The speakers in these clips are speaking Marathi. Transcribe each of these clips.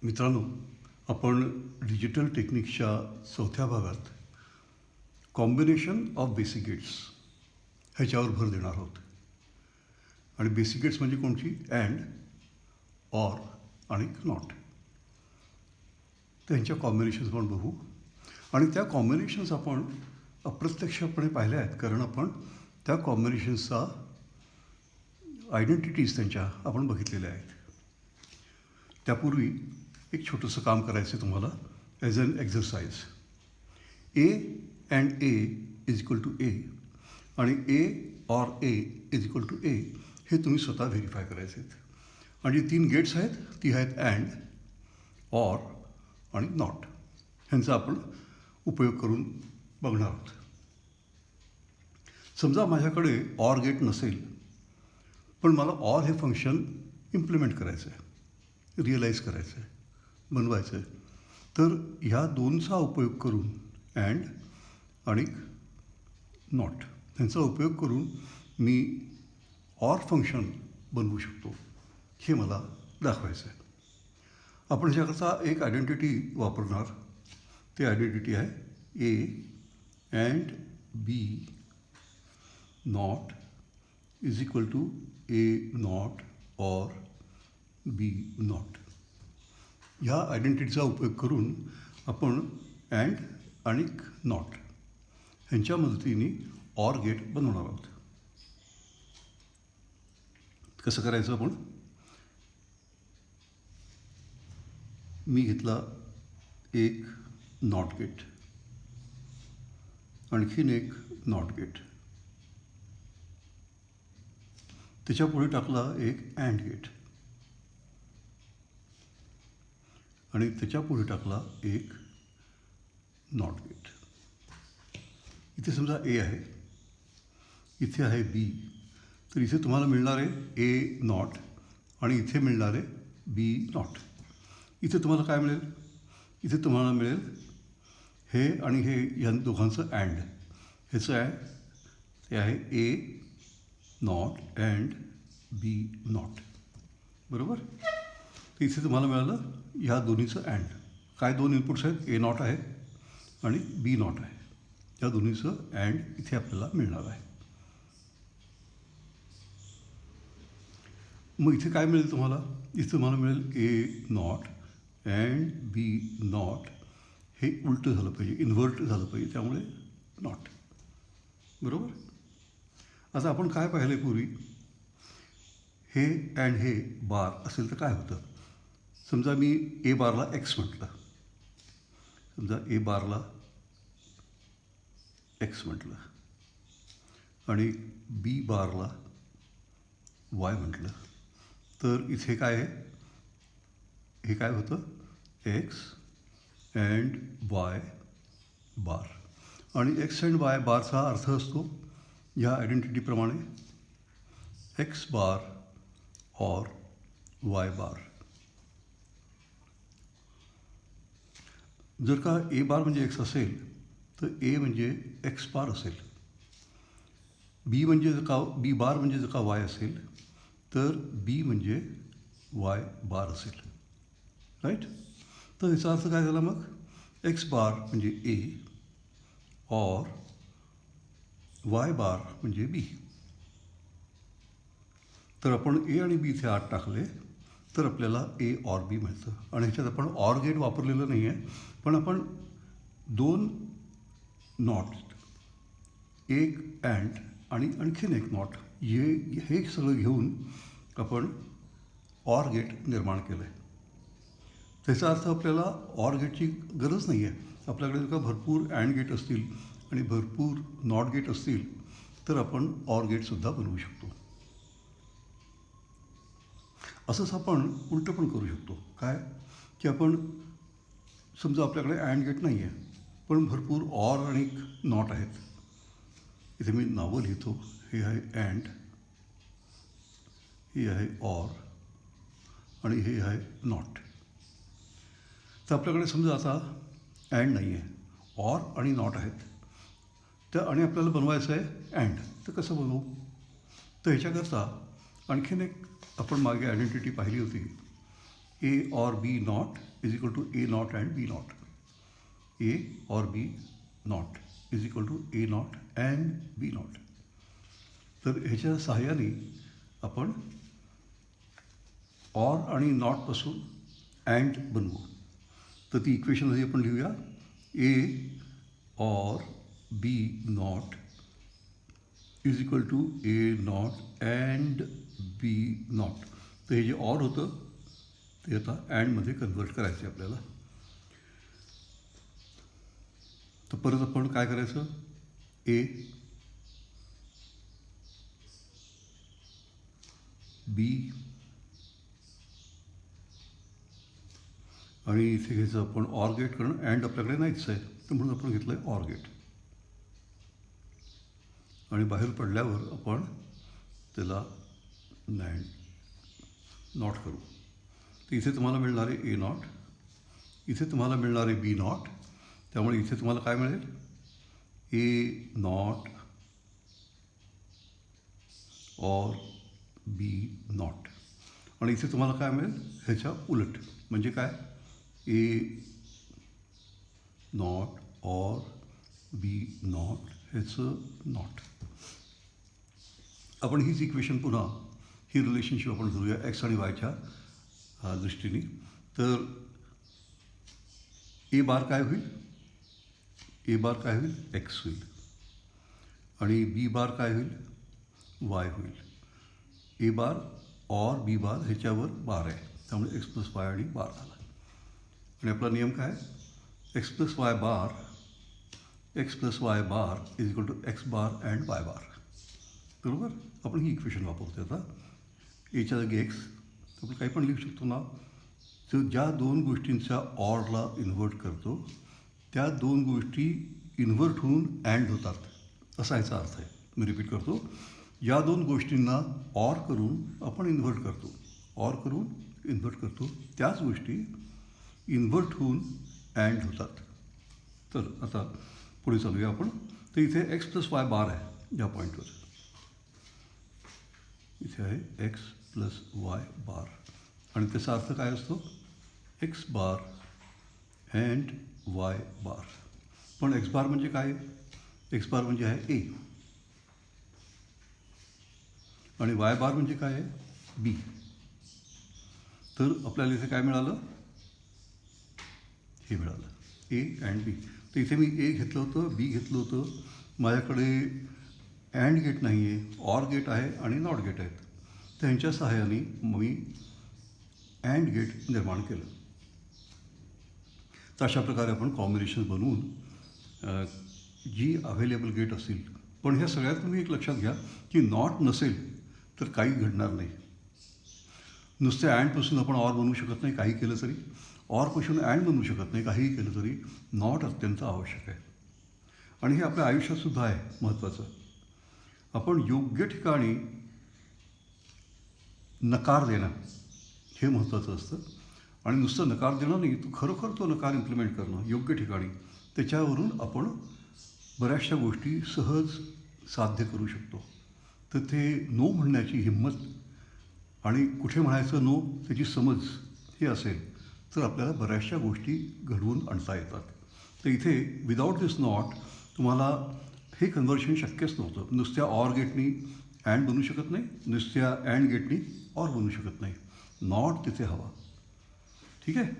मित्रांनो, आपण डिजिटल टेक्निक्सच्या चौथ्या भागात कॉम्बिनेशन ऑफ बेसिक गेट्स ह्याच्यावर भर देणार आहोत. आणि बेसिक गेट्स म्हणजे कोणती? अँड, ऑर आणि नॉट. त्यांच्या कॉम्बिनेशन्स आपण बघू. आणि त्या कॉम्बिनेशन्स आपण अप्रत्यक्षपणे पाहिल्या आहेत, कारण आपण त्या कॉम्बिनेशन्सचा आयडेंटिटीज त्यांच्या आपण बघितलेल्या आहेत. त्यापूर्वी एक छोटंसं काम करायचं आहे तुम्हाला as an exercise. A and A is equal to A आणि A or A is equal to A हे तुम्ही स्वतः व्हेरीफाय करायचे आहेत. आणि जी 3 गेट्स आहेत ती आहेत अँड, ऑर आणि नॉट. ह्यांचा आपण उपयोग करून बघणार आहोत. समजा माझ्याकडे ऑर गेट नसेल, पण मला ऑर हे फंक्शन इम्प्लिमेंट करायचं आहे, रिअलाईज करायचं आहे, बनवायचं आहे. तर ह्या दोनचा उपयोग करून अँड आणि नॉट ह्यांचा उपयोग करून मी ऑर फंक्शन बनवू शकतो, हे मला दाखवायचं आहे. आपण ह्याच्याकरता एक आयडेंटिटी वापरणार. ती आयडेंटिटी आहे A and B not is equal to A not or B not. ह्या आयडेंटिटीचा उपयोग करून आपण अँड आणि नॉट ह्यांच्या मदतीने ऑर गेट बनवणार आहोत. कसं करायचं आपण? मी घेतला एक नॉट गेट, आणखीन एक नॉट गेट, त्याच्या पुढे टाकला एक अँड गेट आणि त्याच्या पुढे टाकला एक नॉट गेट. इथे समजा ए आहे, इथे आहे बी, तर इथे तुम्हाला मिळणार आहे ए नॉट आणि इथे मिळणार आहे बी नॉट. इथे तुम्हाला काय मिळेल? इथे तुम्हाला मिळेल हे आणि हे या दोघांचं अँड. ह्याचं आहे ते आहे ए नॉट अँड बी नॉट, बरोबर. तर इथे तुम्हाला मिळालं ह्या दोन्हीचं अँड. काय दोन इनपुट्स आहेत? ए नॉट आहे आणि बी नॉट आहे. या दोन्हीचं अँड इथे आपल्याला मिळणार आहे. मग इथे काय मिळेल तुम्हाला? इथे तुम्हाला मिळेल A not and B not. हे उलटं झालं पाहिजे, इन्व्हर्ट झालं पाहिजे, त्यामुळे नॉट, बरोबर. आता आपण काय पाहिलं आहे पूर्वी? हे अँड हे बार असेल तर काय होतं? समजा मी ए बारला एक्स म्हटलं, समजा ए बारला एक्स म्हटलं आणि बी बारला वाय म्हटलं, तर इथे काय आहे? हे काय होतं? एक्स अँड वाय बार. आणि एक्स अँड वाय बारचा अर्थ असतो ह्या आयडेंटिटीप्रमाणे एक्स बार ऑर वाय बार. जर का ए बार म्हणजे एक्स असेल तर ए म्हणजे एक्स बार असेल. बी म्हणजे जर का बी बार म्हणजे जर का वाय असेल तर बी म्हणजे वाय बार असेल, राईट. तर ह्याचा अर्थ काय झाला मग? एक्स बार म्हणजे ए ऑर वाय बार म्हणजे बी. तर आपण ए आणि बी इथे आत टाकले तर आपल्याला ए ऑर बी मिळतं. आणि ह्याच्यात आपण ऑर गेट वापरलेलं नाही आहे, पण आपण 2 नॉट, एक अँड आणि आणखीन एक नॉट, हे सगळं घेऊन आपण ऑर गेट निर्माण केलं आहे. त्याचा अर्थ आपल्याला ऑर गेटची गरज नाही आहे. आपल्याकडे जर का भरपूर अँड गेट असतील आणि भरपूर नॉट गेट असतील तर आपण ऑर गेटसुद्धा बनवू शकतो. असंच आपण उलटं पण करू शकतो. काय? की आपण समजा आपल्याकडे अँड गेट नाही आहे, पण भरपूर ऑर आणि नॉट आहेत. इथे मी नावं लिहितो. हे आहे अँड, हे आहे ऑर आणि हे आहे नॉट. तर आपल्याकडे समजा आता अँड नाही आहे, ऑर आणि नॉट आहेत. तर आणि आपल्याला बनवायचं आहे अँड. तर कसं बनवू? तर ह्याच्याकरता आणखीन एक आपण मागे आयडेंटिटी पाहिली होती A or B not is equal to A not and B not. A or B not is equal to A not and B not. तर ह्याच्या सहाय्याने आपण ऑर आणि नॉटपासून अँड बनवू. तर ती इक्वेशन आधी आपण लिहूया. A or B not is equal to A not and B not. तर हे जे ऑर होतं ते आता अँडमध्ये कन्वर्ट करायचं आहे आपल्याला. तर परत आपण काय करायचं. ए बी आणि इथे घ्यायचं आपण ऑर गेट, कारण अँड आपल्याकडे नाहीच आहे, तर म्हणून आपण घेतलं आहे ऑर गेट. आणि बाहेर पडल्यावर आपण त्याला नॉट करू. तर इथे तुम्हाला मिळणार आहे ए नॉट, इथे तुम्हाला मिळणार आहे बी नॉट. त्यामुळे इथे तुम्हाला काय मिळेल. A not or B not. आणि इथे तुम्हाला काय मिळेल ह्याच्या उलट. म्हणजे काय. ए नॉट ऑर बी नॉट ह्याचं नॉट. आपण हीच इक्वेशन पुन्हा ही रिलेशनशिप आपण धरूया एक्स आणि वायच्या दृष्टीने. तर ए बार काय होईल. ए बार काय होईल एक्स होईल आणि बी बार काय होईल वाय होईल. ए बार और बी बार ह्याच्यावर बार आहे, त्यामुळे एक्स प्लस वाय आणि बार आला. आणि आपला नियम काय. X plus Y bar is equal to X bar and Y bar. बरोबर. आपण ही इक्वेशन वापरतो आता. एच्या जागी एक्स आपण काही पण लिहू शकतो ना. तर ज्या दोन गोष्टींच्या ऑरला इन्व्हर्ट करतो त्या दोन गोष्टी इन्व्हर्ट होऊन अँड होतात असा याचा अर्थ आहे. मी रिपीट करतो. या दोन गोष्टींना ऑर करून आपण इन्व्हर्ट करतो, ऑर करून इन्व्हर्ट करतो, त्याच गोष्टी इन्व्हर्ट होऊन अँड होतात. तर आता पुढे चालूया आपण. तर इथे एक्स प्लस वाय बार आहे या पॉईंटवर. इथे आहे एक्स प्लस वाय बार आणि त्याचा अर्थ काय असतो. एक्स बार अँड वाय बार. पण एक्स बार म्हणजे काय. एक्स बार म्हणजे आहे ए आणि वाय बार म्हणजे काय आहे बी. तर आपल्याला इथे काय मिळालं. हे मिळालं ए अँड बी. तर इथे मी ए घेतलं होतं, बी घेतलं होतं. माझ्याकडे अँड गेट नाही आहे, ऑर गेट आहे आणि नॉट गेट आहेत. त्यांच्या सहाय्याने मी अँड गेट निर्माण केलं. तर अशा प्रकारे आपण कॉम्बिनेशन बनवून जी अव्हेलेबल गेट असतील. पण ह्या सगळ्यात तुम्ही एक लक्षात घ्या की नॉट नसेल तर काही घडणार नाही. नुसत्या अँडपासून आपण ऑर बनवू शकत नाही काही केलं तरी. ऑरपासून अँड बनवू शकत नाही काहीही केलं तरी. नॉट अत्यंत आवश्यक आहे आणि हे आपल्या आयुष्यातसुद्धा आहे महत्त्वाचं. आपण योग्य ठिकाणी नकार देणं हे महत्त्वाचं असतं. आणि नुसतं नकार देणं नाही, तो खरोखर तो नकार इम्प्लिमेंट करणं योग्य ठिकाणी. त्याच्यावरून आपण बऱ्याचशा गोष्टी सहज साध्य करू शकतो. तर ते नो म्हणण्याची हिंमत आणि कुठे म्हणायचं नो त्याची समज हे असेल तर आपल्याला बऱ्याचशा गोष्टी घडवून आणता येतात. तर इथे विदाऊट दिस नॉट तुम्हाला हे कन्व्हर्शन शक्यच नव्हतं. नुसत्या ऑर गेटनी अँड बनवू शकत नाही, नुसत्या अँड गेटनी ऑर बनवू शकत नाही. नॉट तिथे हवा. ठीक आहे.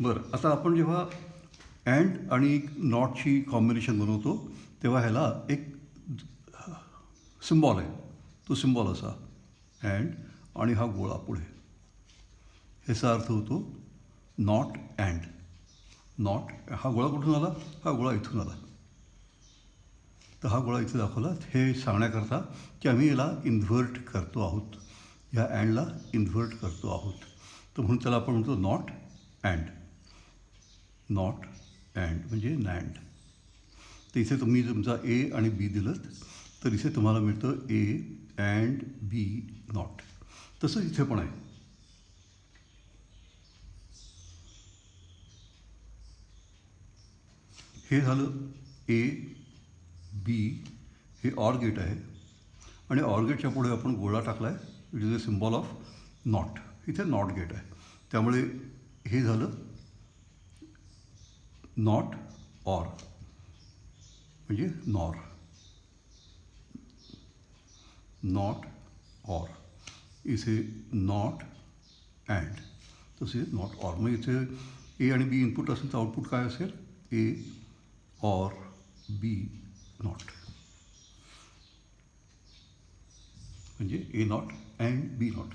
बरं. आता आपण जेव्हा अँड आणि नॉटची कॉम्बिनेशन बनवतो तेव्हा ह्याला एक सिम्बॉल आहे. तो सिम्बॉल असा अँड आणि हा गोळा पुढे. ह्याचा अर्थ होतो नॉट अँड. नॉट हा गोळा कुठून आला. हा गोळा इथून आला. तर हा गोळा इथे दाखवला हे सांगण्याकरता की आम्ही याला इन्व्हर्ट करतो आहोत. ह्या अँडला इन्व्हर्ट करतो आहोत. तर म्हणून त्याला आपण म्हणतो नॉट अँड. नॉट अँड म्हणजे नॅन्ड. तर इथे तुम्ही तुमचा ए आणि बी दिलं तर इथे तुम्हाला मिळतं ए अँड बी नॉट. तसंच इथे पण आहे. हे झालं ए बी. हे ऑर गेट आहे आणि ऑर गेटच्या पुढे आपण गोळा टाकला आहे which is a symbol of not. इथे नॉट गेट आहे. त्यामुळे हे झालं नॉट ऑर म्हणजे नॉर, नॉट ऑर. इथे नॉट अँड, तसे नॉट ऑर. मग इथे ए आणि बी इनपुट असेल तर आउटपुट काय असेल? ए ऑर बी नॉट, म्हणजे ए नॉट अँड बी नॉट.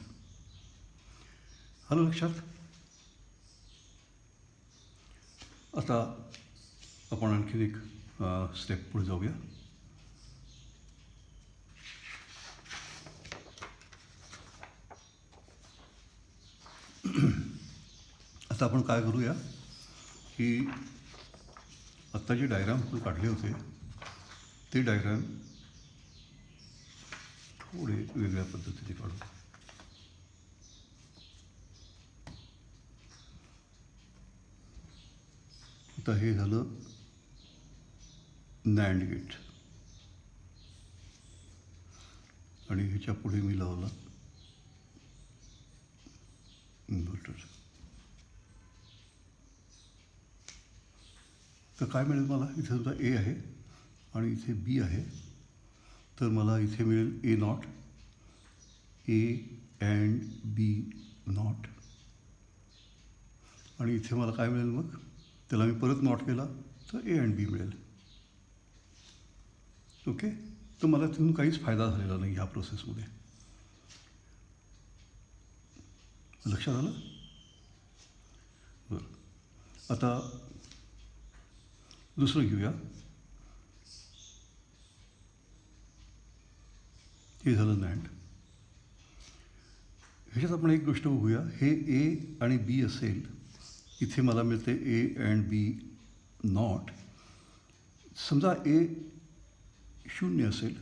आलं लक्षात? आता आपण आणखीन एक स्टेप पुढे जाऊया. आता आपण काय करूया की आत्ता जे डायग्राम आपण काढले होते ते डायग्राम थोडे वेगळ्या पद्धतीने काढू. आता हे झालं नॅन्ड गेट आणि ह्याच्या पुढे मी लावला इन्व्हर्टर. तर काय मिळेल मला? इथे समजा ए आहे आणि इथे बी आहे, तर मला इथे मिळेल A not, A and B not. आणि इथे मला काय मिळेल मग? त्याला मी परत नॉट केला तर ए अँड बी मिळेल. ओके. तर मला तिथून काहीच फायदा झालेला नाही ह्या प्रोसेसमध्ये. लक्षात आलं? बरं. आता दुसरं घेऊया. हे झालं नॅन्ड. ह्याच्यात आपण एक गोष्ट बघूया. हे ए आणि बी असेल, इथे मला मिळते ए अँड बी नॉट. समजा ए शून्य असेल,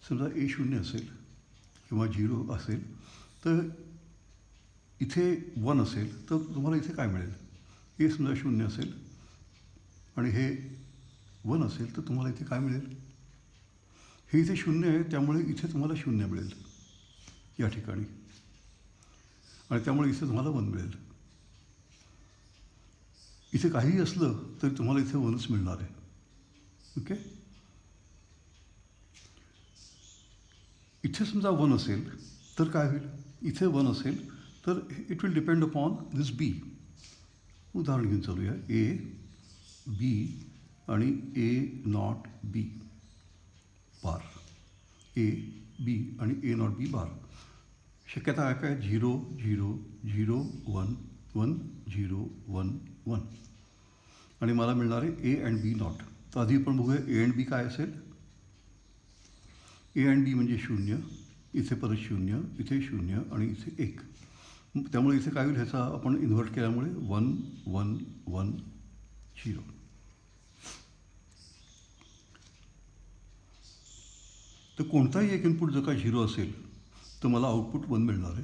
समजा ए शून्य असेल किंवा 0 असेल, तर इथे 1 असेल तर तुम्हाला इथे काय मिळेल? ए समजा 0 असेल आणि हे 1 असेल तर तुम्हाला इथे काय मिळेल? हे इथे 0 आहे त्यामुळे इथे तुम्हाला 0 मिळेल या ठिकाणी, आणि त्यामुळे इथे तुम्हाला 1 मिळेल. इथे काहीही असलं तरी तुम्हाला इथे 1च मिळणार आहे. ओके. इथे समजा 1 असेल तर काय होईल? इथे 1 असेल तर इट विल डिपेंड अपॉन दिस बी. उदाहरण घेऊन चालूया. ए बी आणि ए not B bar, A B आणि ए नॉट बी बार. शक्यता काय? 0 0 0 1 1 0 1 1. आणि मला मिळणार आहे ए अँड बी नॉट. तर आधी आपण बघूया ए अँड बी काय असेल. ए अँड बी म्हणजे 0, इथे परत 0, इथे 0 आणि इथे 1. त्यामुळे इथे काय होईल? ह्याचा आपण इन्व्हर्ट केल्यामुळे 1 1 1 0. तर कोणताही एक इनपुट जर का 0 असेल तर मला आउटपुट 1 मिळणार आहे,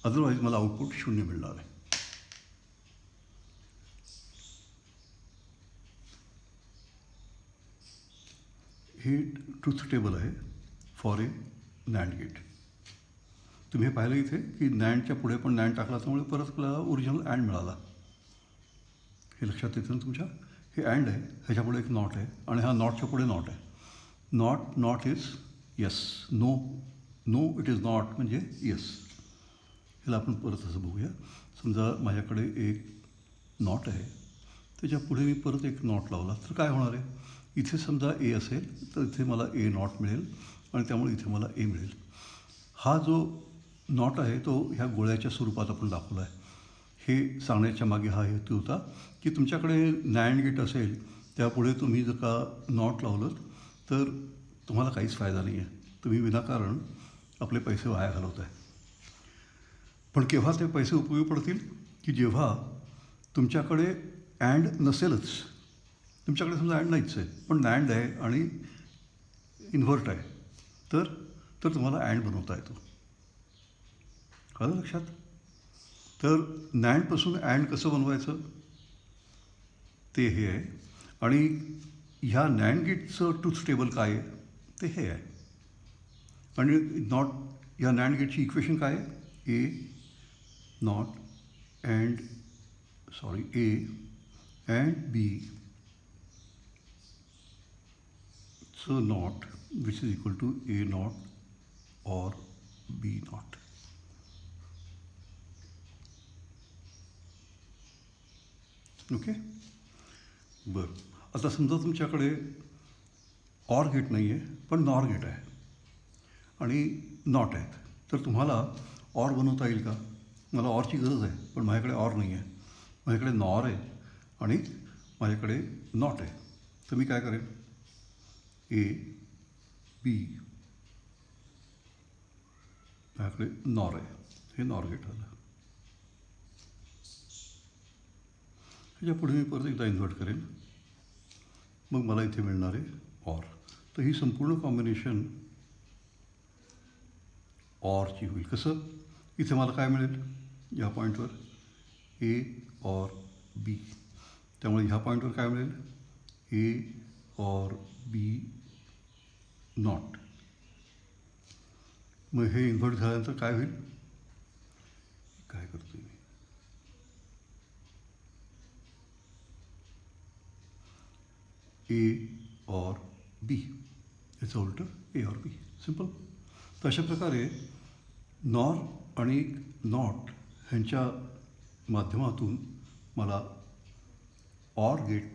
अदरवाईज मला आउटपुट 0 मिळणार आहे. हे ट्रूथ टेबल आहे फॉर ए नॅन्ड गेट. तुम्ही हे पाहिलं इथे की नॅन्डच्या पुढे पण नॅन्ड टाकला त्यामुळे परत आपल्याला ओरिजिनल अँड मिळाला. हे लक्षात येतं ना तुमच्या? हे अँड आहे, ह्याच्या पुढे एक नॉट आहे आणि हा नॉटच्या पुढे नॉट आहे. Not not is yes, no no it is not म्हणजे येस. ह्याला आपण परत असं बघूया. समजा माझ्याकडे एक नॉट आहे, त्याच्या पुढे मी परत एक नॉट लावला तर काय होणार आहे? इथे समजा ए असेल तर इथे मला ए नॉट मिळेल आणि त्यामुळे इथे मला ए मिळेल. हा जो नॉट आहे तो ह्या गोळ्याच्या स्वरूपात आपण दाखवला आहे. हे सांगण्याच्या मागे हा हेतू होता की तुमच्याकडे नॅन्ड गेट असेल त्यापुढे तुम्ही जर का नॉट लावलं तर तुम्हाला काहीच फायदा नाही आहे. तुम्ही विनाकारण आपले पैसे वाया घालवत आहे. पण केव्हा ते पैसे उपयोगी पडतील? की जेव्हा तुमच्याकडे अँड नसेलच. तुमच्याकडे समजा अँड नाहीच आहे पण नॅन्ड आहे आणि इन्व्हर्ट आहे, तर तुम्हाला अँड बनवता येतो. आलं लक्षात? तर नॅन्डपासून अँड कसं बनवायचं ते हे आहे. आणि ह्या नॅन्ड गेटचं ट्रूथ टेबल काय आहे ते हे आहे. आणि नॉट या नॅन्ड गेटची इक्वेशन काय आहे? ए not and sorry A and B so not which is equal to A not or B not. Okay बरं, आता समजा तुमच्याकडे ऑर गेट नाही आहे पण नॉर गेट आहे आणि नॉट आहेत, तर तुम्हाला ऑर बनवता येईल का? मला ऑरची गरज आहे पण माझ्याकडे ऑर नाही आहे, माझ्याकडे नॉर आहे आणि माझ्याकडे नॉट आहे. तर मी काय करेन, ए बी माझ्याकडे नॉर आहे, हे नॉर गेट झालं. ह्याच्या पुढे मी परत एकदा इन्व्हर्ट करेन, मग मला इथे मिळणार आहे ऑर. तर ही संपूर्ण कॉम्बिनेशन ऑरची होईल. कसं, इथे मला काय मिळेल या पॉईंटवर ए ऑर बी, त्यामुळे ह्या पॉईंटवर काय मिळेल ए ऑर बी नॉट. मग हे इन्व्हर्ट झाल्यानंतर काय होईल, काय करतो मी, ए ऑर बी याचं उलटं ए ऑर बी, सिम्पल. तर अशा प्रकारे नॉर आणि नॉट ह्यांच्या माध्यमातून मला ऑर गेट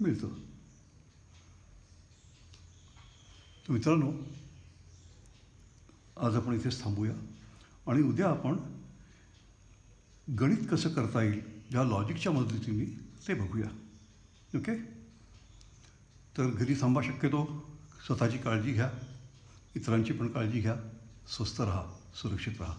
मिळतं. तर मित्रांनो, आज आपण इथेच थांबूया आणि उद्या आपण गणित कसं करता येईल या लॉजिकच्या मदतीने ते बघूया. ओके, तर घरी थांबा शक्यतो, स्वतःची काळजी घ्या, इतरांची पण काळजी घ्या, स्वस्थ राहा, सुरक्षित राहा.